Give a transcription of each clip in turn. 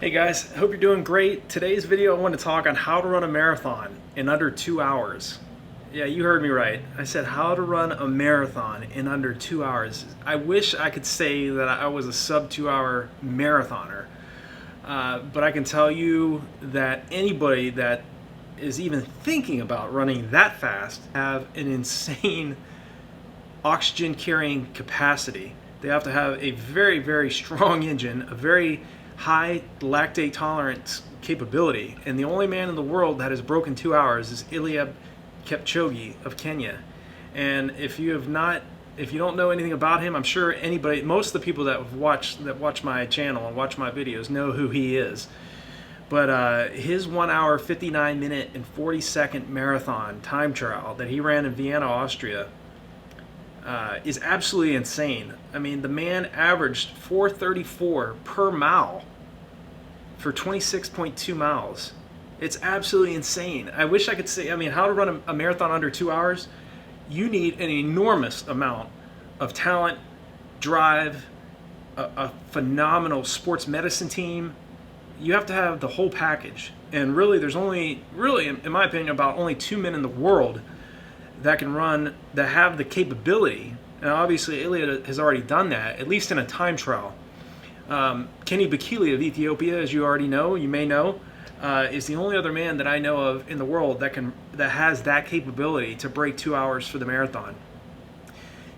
Hey guys, hope you're doing great. Today's video I want to talk on how to run a marathon in under 2 hours. Yeah, you heard me right. I said how to run a marathon in under 2 hours. I wish I could say that I was a sub 2 hour marathoner, but I can tell you that anybody that is even thinking about running that fast have an insane oxygen carrying capacity. They have to have a very, very strong engine, a very high lactate tolerance capability, and the only man in the world that has broken 2 hours is Kipchoge of Kenya. And if you don't know anything about him, I'm sure most of the people that watch my channel and watch my videos know who he is. But his 1 hour, 59 minute, and 40-second marathon time trial that he ran in Vienna, Austria, is absolutely insane. I mean, the man averaged 4:34 per mile for 26.2 miles. It's absolutely insane. I wish I could say, how to run a marathon under 2 hours. You need an enormous amount of talent, drive, a phenomenal sports medicine team. You have to have the whole package. And really, there's only, in my opinion, about only 2 men in the world that have the capability. And obviously Eliud has already done that, at least in a time trial. Becky Lee of Ethiopia, as you may know, is the only other man that I know of in the world that has that capability to break 2 hours for the marathon.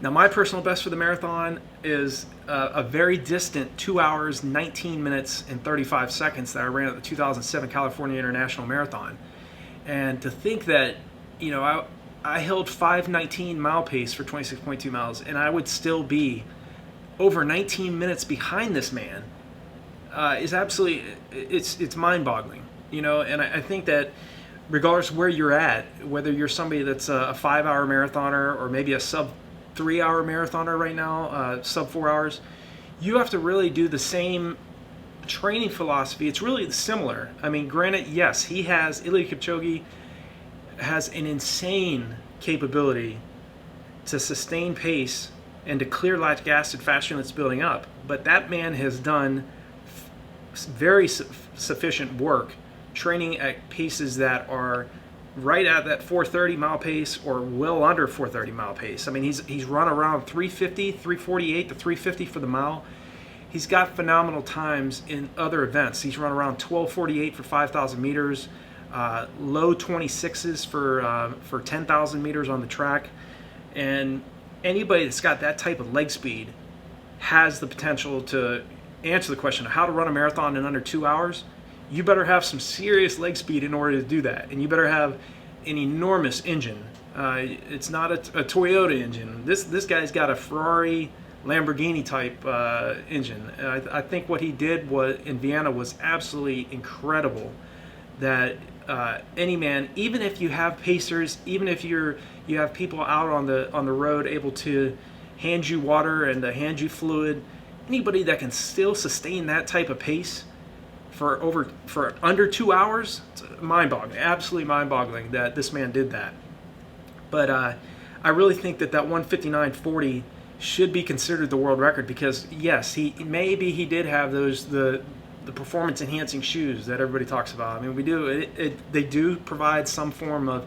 Now, my personal best for the marathon is a very distant 2 hours, 19 minutes, and 35 seconds that I ran at the 2007 California International Marathon. And to think that, I held 5:19 mile pace for 26.2 miles, and I would still be over 19 minutes behind this man is absolutely, it's mind-boggling, and I think that regardless of where you're at, whether you're somebody that's a 5 hour marathoner or maybe a sub 3 hour marathoner right now, sub 4 hours, you have to really do the same training philosophy. It's really similar. I mean, granted, yes, Eliud Kipchoge has an insane capability to sustain pace and to clear lactic acid faster than it's building up. But that man has done very sufficient work training at paces that are right at that 4:30 mile pace or well under 4:30 mile pace. I mean, he's run around 3:50, 3:48 to 3:50 for the mile. He's got phenomenal times in other events. He's run around 12:48 for 5,000 meters, low 26s for 10,000 meters on the track. And anybody that's got that type of leg speed has the potential to answer the question of how to run a marathon in under 2 hours. You better have some serious leg speed in order to do that, and you better have an enormous engine. It's not a Toyota engine. This guy's got a Ferrari, Lamborghini type engine. I think what he did in Vienna was absolutely incredible. That any man, even if you have pacers, even if you have people out on the road able to hand you water and to hand you fluid, anybody that can still sustain that type of pace for under 2 hours, it's mind-boggling, absolutely mind-boggling that this man did that. But I really think that 1:59:40 should be considered the world record, because yes, he did have the performance enhancing shoes that everybody talks about. I mean, they do provide some form of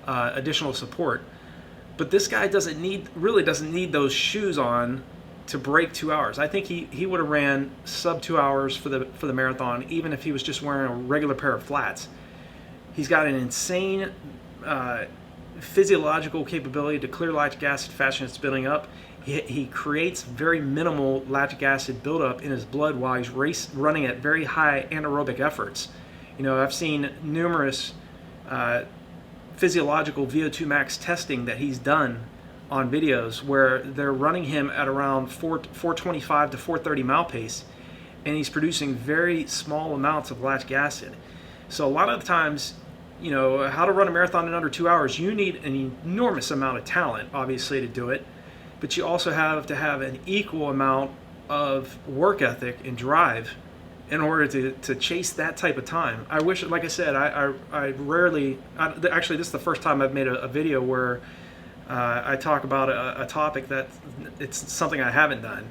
additional support, but this guy really doesn't need those shoes on to break 2 hours. I think he would have ran sub 2 hours for the marathon, even if he was just wearing a regular pair of flats. He's got an insane physiological capability to clear lactic acid faster than it's building up. He creates very minimal lactic acid buildup in his blood while he's running at very high anaerobic efforts. I've seen numerous physiological VO2 max testing that he's done on videos where they're running him at around 425 to 430 mile pace, and he's producing very small amounts of lactic acid. So a lot of the times, how to run a marathon in under 2 hours, you need an enormous amount of talent, obviously, to do it. But you also have to have an equal amount of work ethic and drive in order to chase that type of time. I wish, like I said, actually, this is the first time I've made a video where I talk about a topic that it's something I haven't done.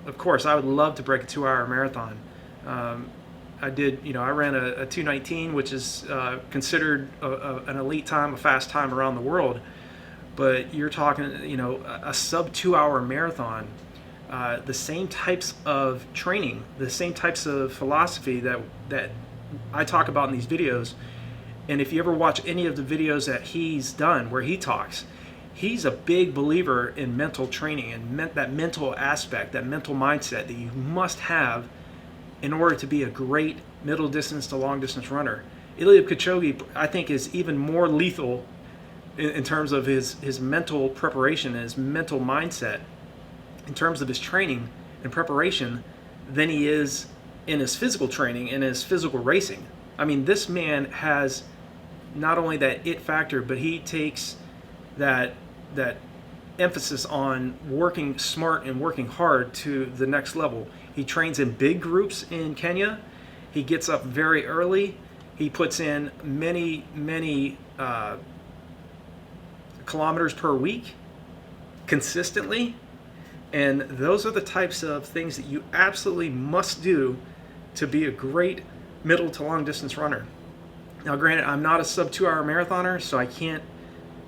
Of course, I would love to break a 2 hour marathon. I did, I ran a 2:19, which is considered an elite time, a fast time around the world. But you're talking, a sub 2 hour marathon. The same types of training, the same types of philosophy that I talk about in these videos. And if you ever watch any of the videos that he's done where he talks, he's a big believer in mental training and that mental aspect, that mental mindset that you must have in order to be a great middle distance to long distance runner. Eliud Kipchoge, I think, is even more lethal in terms of his mental preparation and his mental mindset, in terms of his training and preparation, than he is in his physical training and his physical racing. I mean, this man has not only that it factor, but he takes that emphasis on working smart and working hard to the next level. He trains in big groups in Kenya. He gets up very early. He puts in many kilometers per week consistently. And those are the types of things that you absolutely must do to be a great middle to long distance runner. Now, granted, I'm not a sub 2 hour marathoner, so I can't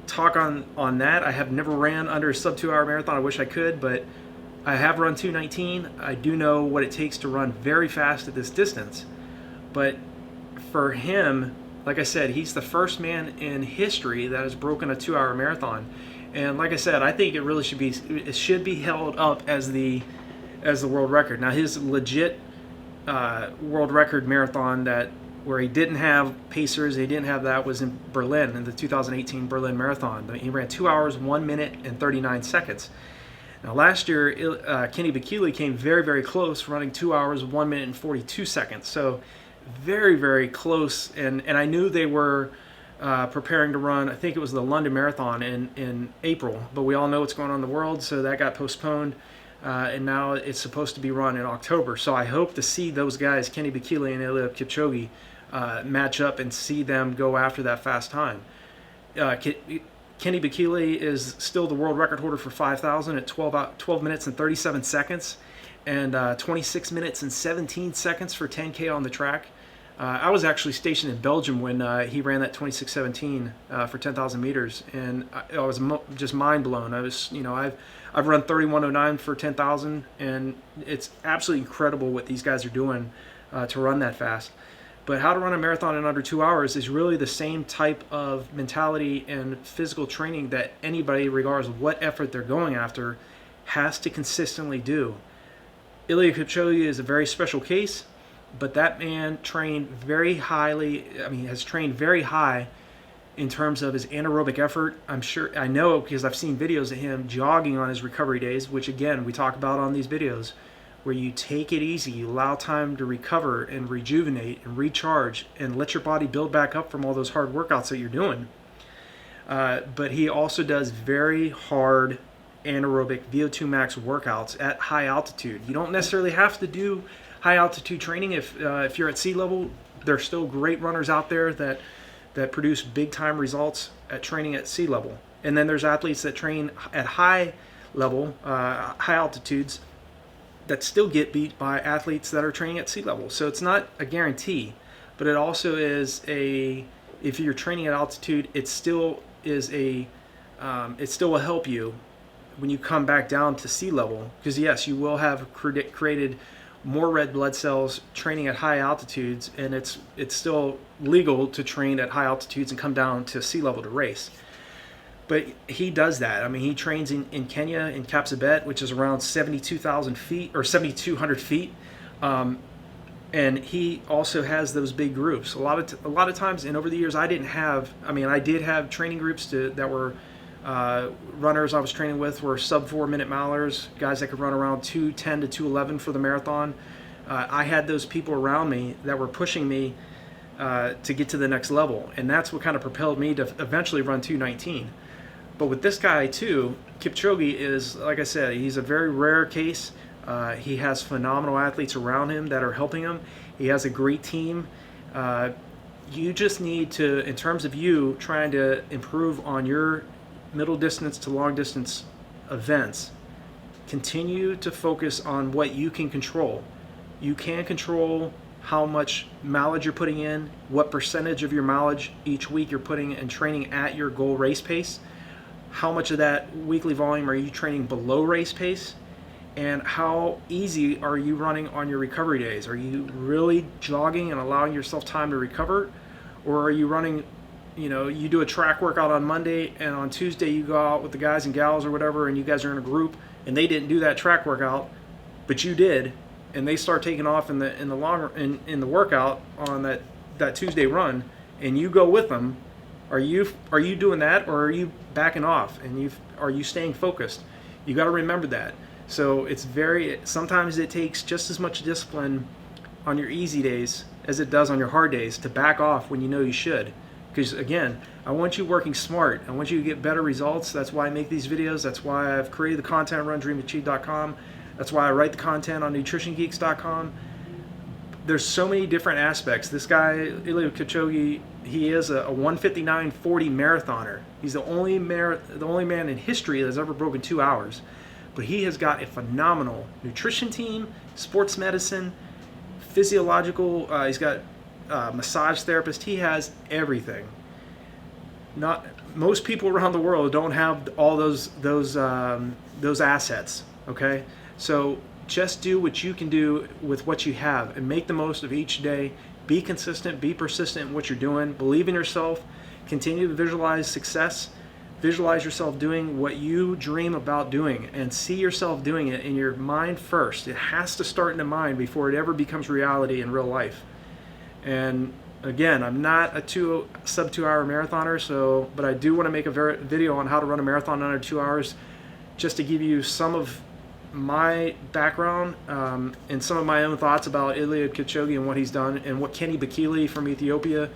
talk on that. I have never ran under a sub 2 hour marathon. I wish I could, but I have run 2:19. I do know what it takes to run very fast at this distance. But for him, like I said, he's the first man in history that has broken a 2 hour marathon. And like I said, I think it should be held up as the world record. Now, his legit world record marathon where he didn't have pacers, he didn't have that, was in Berlin, in the 2018 Berlin Marathon. He ran 2 hours, 1 minute, and 39 seconds. Now, last year, Becky Lee came very, very close, running 2 hours, 1 minute, and 42 seconds. So very, very close. And I knew they were preparing to run, I think it was the London Marathon in April. But we all know what's going on in the world, so that got postponed. And now it's supposed to be run in October. So I hope to see those guys, Becky Lee and Eliud Kipchoge, match up and see them go after that fast time. Becky Lee is still the world record holder for 5,000 at 12 minutes and 37 seconds, and 26 minutes and 17 seconds for 10K on the track. I was actually stationed in Belgium when he ran that 26:17 for 10,000 meters, and I was just mind blown. I've run 31:09 for 10,000, and it's absolutely incredible what these guys are doing to run that fast. But how to run a marathon in under 2 hours is really the same type of mentality and physical training that anybody, regardless of what effort they're going after, has to consistently do. Eliud Kipchoge is a very special case, but that man trained very highly. Has trained very high in terms of his anaerobic effort. I know because I've seen videos of him jogging on his recovery days, which again, we talk about on these videos, where you take it easy, you allow time to recover and rejuvenate and recharge and let your body build back up from all those hard workouts that you're doing. But he also does very hard anaerobic VO2 max workouts at high altitude. You don't necessarily have to do high altitude training if you're at sea level. There's still great runners out there that produce big time results at training at sea level. And then there's athletes that train at high level, high altitudes, that still get beat by athletes that are training at sea level. So it's not a guarantee, but it also is if you're training at altitude, it still will help you when you come back down to sea level, because yes, you will have created more red blood cells training at high altitudes, and it's still legal to train at high altitudes and come down to sea level to race. But he does that. He trains in Kenya, in Kapsabet, which is around 72,000 feet or 7,200 feet, and he also has those big groups. A lot of times, and over the years, I did have training groups that were runners I was training with were sub 4 minute milers, guys that could run around 2:10 to 2:11 for the marathon. I had those people around me that were pushing me to get to the next level, and that's what kind of propelled me to eventually run 2:19. But with this guy too, Kipchoge is, like I said, he's a very rare case. He has phenomenal athletes around him that are helping him. He has a great team. You just need to, in terms of you trying to improve on your middle distance to long distance events, continue to focus on what you can control. You can control how much mileage you're putting in, what percentage of your mileage each week you're putting and training at your goal race pace, how much of that weekly volume are you training below race pace, and how easy are you running on your recovery days? Are you really jogging and allowing yourself time to recover, or are you running, you do a track workout on Monday and on Tuesday you go out with the guys and gals or whatever and you guys are in a group and they didn't do that track workout, but you did, and they start taking off in the workout on that Tuesday run, and you go with them. Are you doing that, or are you backing off, and are you staying focused? You got to remember that. So sometimes it takes just as much discipline on your easy days as it does on your hard days to back off when you know you should. Because again, I want you working smart. I want you to get better results. That's why I make these videos. That's why I've created the content on RunDreamAchieve.com. That's why I write the content on NutritionGeeks.com. There's so many different aspects. This guy, Eliud Kipchoge, he is a 1:59:40 marathoner. He's the only man in history that's ever broken 2 hours. But he has got a phenomenal nutrition team, sports medicine, physiological. He's got massage therapist. He has everything. Most people around the world don't have all those assets. Okay, so just do what you can do with what you have and make the most of each day. Be consistent, be persistent in what you're doing, believe in yourself, continue to visualize success, visualize yourself doing what you dream about doing, and see yourself doing it in your mind first. It has to start in the mind before it ever becomes reality in real life. And again, I'm not a sub 2 hour marathoner, but I do want to make a video on how to run a marathon under 2 hours, just to give you some of my background and some of my own thoughts about Eliud Kipchoge and what he's done, and what Becky Lee from Ethiopia,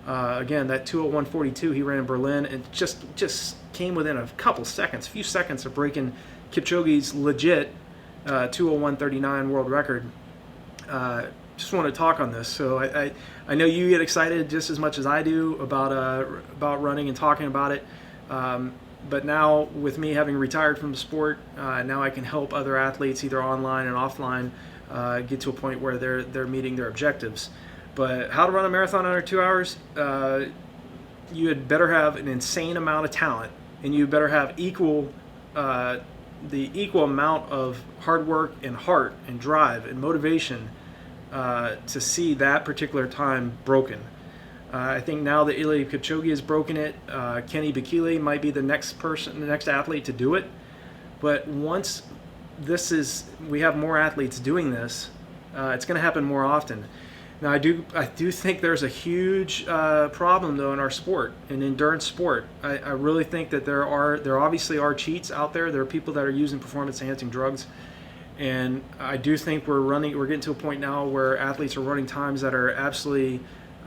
again, that 2:01:42 he ran in Berlin, and just came within a few seconds of breaking Kipchoge's legit 2:01:39 world record. Just want to talk on this. So I know you get excited just as much as I do about running and talking about it. But now, with me having retired from the sport, now I can help other athletes, either online and offline, get to a point where they're meeting their objectives. But how to run a marathon under 2 hours? You had better have an insane amount of talent, and you better have the equal amount of hard work and heart and drive and motivation to see that particular time broken. I think now that Eliud Kipchoge has broken it, Becky Lee might be the next athlete to do it. But once we have more athletes doing this, it's going to happen more often. Now, I do think there's a huge problem though in our sport, in endurance sport. I really think that there obviously are cheats out there. There are people that are using performance-enhancing drugs, and I do think we're getting to a point now where athletes are running times that are absolutely.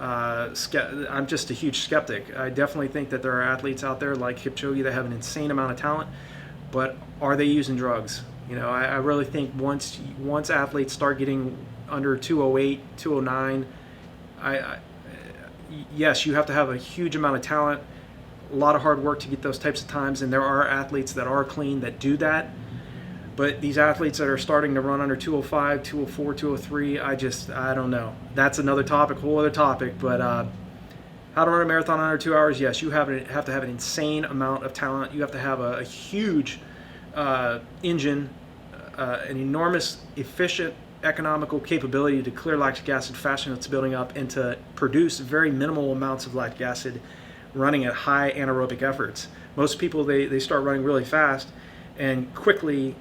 I'm just a huge skeptic. I definitely think that there are athletes out there like Kipchoge that have an insane amount of talent, but are they using drugs? I really think once athletes start getting under 2:08, 2:09, yes, you have to have a huge amount of talent, a lot of hard work to get those types of times, and there are athletes that are clean that do that. But these athletes that are starting to run under 2:05, 2:04, 2:03, I don't know. That's another topic, whole other topic. But how to run a marathon under 2 hours? Yes, you have to have an insane amount of talent. You have to have a huge engine, an enormous, efficient, economical capability to clear lactic acid faster than it's building up, and to produce very minimal amounts of lactic acid running at high anaerobic efforts. Most people, they start running really fast and quickly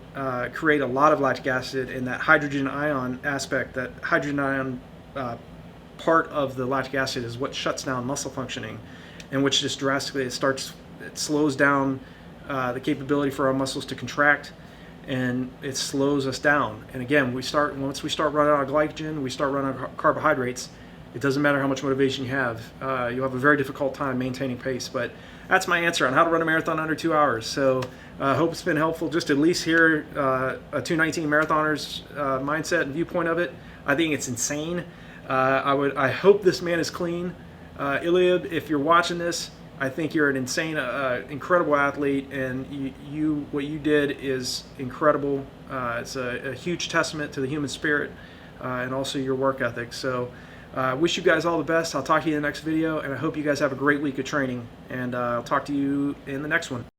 create a lot of lactic acid, and that hydrogen ion aspect, that hydrogen ion part of the lactic acid is what shuts down muscle functioning, and which just drastically it slows down the capability for our muscles to contract, and it slows us down. And again, once we start running out of glycogen, we start running out of carbohydrates, it doesn't matter how much motivation you have, you'll have a very difficult time maintaining pace. But that's my answer on how to run a marathon under 2 hours. So I hope it's been helpful, just to at least hear a 2:19 marathoner's mindset and viewpoint of it. I think it's insane. I hope this man is clean. Eliud, if you're watching this, I think you're an insane, incredible athlete, and what you did is incredible. It's a huge testament to the human spirit. and also your work ethic. So wish you guys all the best. I'll talk to you in the next video, and I hope you guys have a great week of training, and I'll talk to you in the next one.